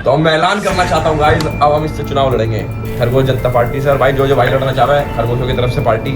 तो मैं ऐलान करना चाहता हूँ गाइस, अब हम इससे चुनाव लड़ेंगे खरगोश जनता पार्टी से। और भाई जो भाई लड़ना चाह रहा है खरगोशों की तरफ से पार्टी,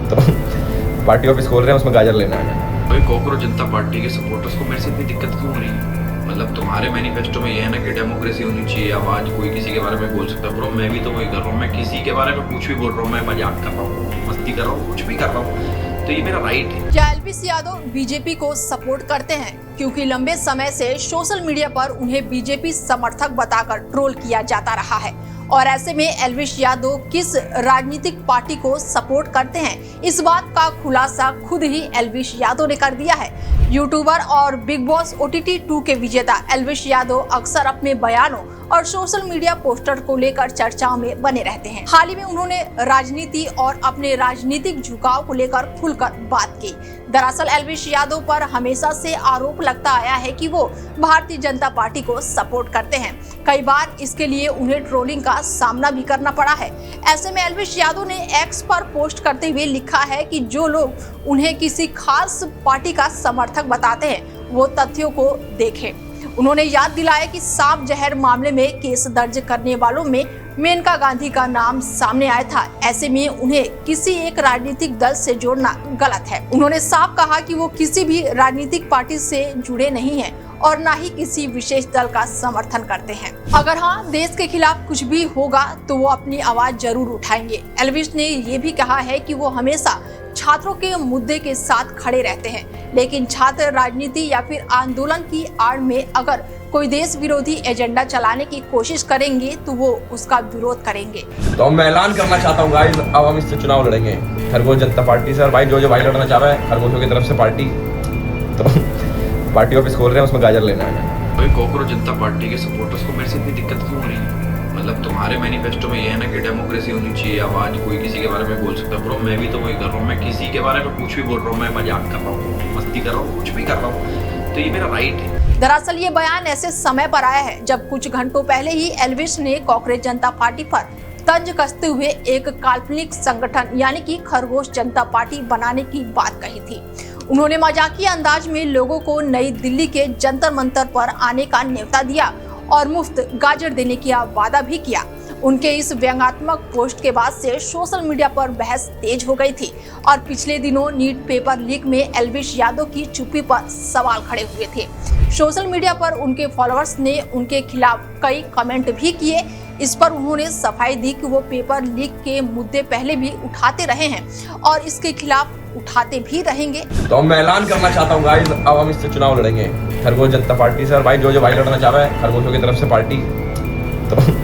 तो पार्टी ऑफिस खोल रहे हैं, उसमें गाजर लेना है। भाई कॉकरोच जनता पार्टी के सपोर्टर्स को मेरे से इतनी दिक्कत क्यों हो रही है? मतलब तुम्हारे मैनिफेस्टो में ये है ना कि डेमोक्रेसी होनी चाहिए, आवाज कोई किसी के बारे में बोल सकता है। ब्रो मैं भी तो वही कर रहा हूँ, मैं किसी के बारे में कुछ भी बोल रहा हूँ, मैं मजाक कर रहा हूँ, मस्ती कर रहा हूँ, कुछ भी कर रहा हूँ, तो ये मेरा राइट है। क्या एल्विश यादव बीजेपी को सपोर्ट करते हैं? क्योंकि लंबे समय से सोशल मीडिया पर उन्हें बीजेपी समर्थक बताकर ट्रोल किया जाता रहा है, और ऐसे में एल्विश यादव किस राजनीतिक पार्टी को सपोर्ट करते हैं, इस बात का खुलासा खुद ही एल्विश यादव ने कर दिया है। यूट्यूबर और बिग बॉस OTT 2 के विजेता एल्विश यादव अक्सर अपने बयानों और सोशल मीडिया पोस्टर को लेकर चर्चाओं में बने रहते हैं। हाल ही में उन्होंने राजनीति और अपने राजनीतिक झुकाव को लेकर खुलकर बात की। दरअसल एल्विश यादव पर हमेशा से आरोप लगता आया है कि वो भारतीय जनता पार्टी को सपोर्ट करते हैं। कई बार इसके लिए उन्हें ट्रोलिंग का सामना भी करना पड़ा है। ऐसे में एल्विश यादव ने एक्स पर पोस्ट करते हुए लिखा है कि जो लोग उन्हें किसी खास पार्टी का समर्थक बताते हैं वो तथ्यों को देखें। उन्होंने याद दिलाया कि सांप जहर मामले में केस दर्ज करने वालों में मेनका गांधी का नाम सामने आया था। ऐसे में उन्हें किसी एक राजनीतिक दल से जोड़ना गलत है। उन्होंने साफ कहा कि वो किसी भी राजनीतिक पार्टी से जुड़े नहीं हैं और न ही किसी विशेष दल का समर्थन करते हैं। अगर हाँ देश के खिलाफ कुछ भी होगा तो वो अपनी आवाज जरूर उठाएंगे। एल्विश ने ये भी कहा है कि वो हमेशा छात्रों के मुद्दे के साथ खड़े रहते हैं, लेकिन छात्र राजनीति या फिर आंदोलन की आड़ में अगर कोई देश विरोधी एजेंडा चलाने की कोशिश करेंगे तो वो उसका विरोध करेंगे। तो मैं ऐलान करना चाहता हूँ गाइस, अब हम इससे चुनाव लड़ेंगे खरगोश जनता पार्टी से। और भाई जो भाई लड़ना चाह रहा है खरगोशों की तरफ से पार्टी, तो पार्टी ऑफिस खोल रहे हैं, उसमें गाजर लेना है। भाई कॉकरोच जनता पार्टी के सपोर्टर्स को मेरे से इतनी दिक्कत क्यों हो रही है? मतलब तुम्हारे मैनिफेस्टो में ये है ना कि डेमोक्रेसी होनी चाहिए, आवाज कोई किसी के बारे में बोल सकता है। ब्रो मैं भी तो वही कर रहा हूँ, मैं किसी के बारे में कुछ भी बोल रहा हूँ, मैं मजाक कर रहा हूँ, मस्ती कर रहा हूँ, कुछ भी कर रहा हूँ, तो ये मेरा राइट है। दरअसल ये बयान ऐसे समय पर आया है जब कुछ घंटों पहले ही एल्विश ने कॉकरोच जनता पार्टी पर तंज कसते हुए एक काल्पनिक संगठन यानी कि खरगोश जनता पार्टी बनाने की बात कही थी। उन्होंने मजाकिया अंदाज में लोगों को नई दिल्ली के जंतर मंतर पर आने का न्योता दिया और मुफ्त गाजर देने की वादा भी किया। उनके इस व्यंग्यात्मक पोस्ट के बाद से सोशल मीडिया पर बहस तेज हो गई थी और पिछले दिनों नीट पेपर लीक में एल्विश यादव की चुप्पी पर सवाल खड़े हुए थे। सोशल मीडिया पर उनके फॉलोअर्स ने उनके खिलाफ कई कमेंट भी किए। इस पर उन्होंने सफाई दी कि वो पेपर लीक के मुद्दे पहले भी उठाते रहे हैं और इसके खिलाफ उठाते भी रहेंगे। तो मैं ऐलान करना चाहता हूँ गाइस, अब हम इससे चुनाव लड़ेंगे खरगोश जनता पार्टी से। और भाई जो भाई लड़ना चाह रहा है खरगोशों की तरफ से पार्टी, तो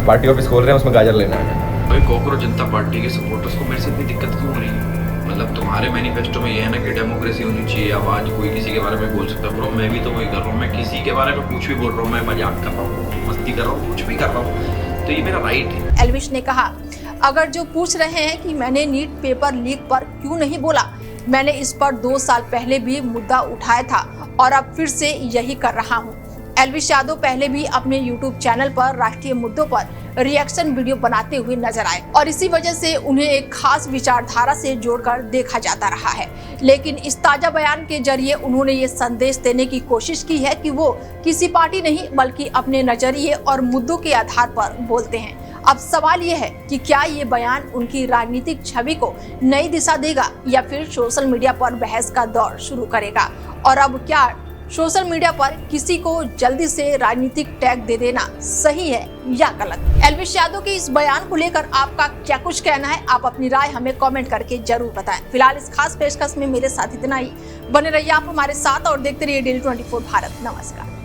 पार्टी ऑफिस खोल रहे हैं, उसमें गाजर लेना है। भाई कॉकरोच जनता पार्टी के सपोर्टर्स को मेरे से इतनी दिक्कत क्यों हो रही है? मतलब तुम्हारे मैनिफेस्टो में ये है ना कि डेमोक्रेसी होनी चाहिए, आवाज कोई किसी के बारे में बोल सकता है। ब्रो मैं भी तो वही कर रहा हूँ, मैं किसी के बारे में कुछ भी बोल रहा हूँ, मैं मजाक कर रहा हूँ, मस्ती कर रहा हूँ, कुछ भी कर रहा हूँ, तो ये मेरा राइट है। एल्विश ने कहा, अगर जो पूछ रहे हैं कि मैंने नीट पेपर लीक पर क्यों नहीं बोला, मैंने इस पर 2 साल पहले भी मुद्दा उठाया था और अब फिर से यही कर रहा हूँ। एल्विश यादव पहले भी अपने YouTube चैनल पर राष्ट्रीय मुद्दों पर रिएक्शन वीडियो बनाते हुए नजर आए और इसी वजह से उन्हें एक खास विचारधारा से जोड़कर देखा जाता रहा है। लेकिन इस ताजा बयान के जरिए उन्होंने ये संदेश देने की कोशिश की है कि वो किसी पार्टी नहीं बल्कि अपने नजरिए और मुद्दों के आधार पर बोलते हैं। अब सवाल ये है कि क्या ये बयान उनकी राजनीतिक छवि को नई दिशा देगा या फिर सोशल मीडिया पर बहस का दौर शुरू करेगा? और अब क्या सोशल मीडिया पर किसी को जल्दी से राजनीतिक टैग दे देना सही है या गलत? एल्विश यादव के इस बयान को लेकर आपका क्या कुछ कहना है? आप अपनी राय हमें कमेंट करके जरूर बताएं। फिलहाल इस खास पेशकश में मेरे साथ इतना ही। बने रहिए आप हमारे साथ और देखते रहिए डेली 24 भारत। नमस्कार।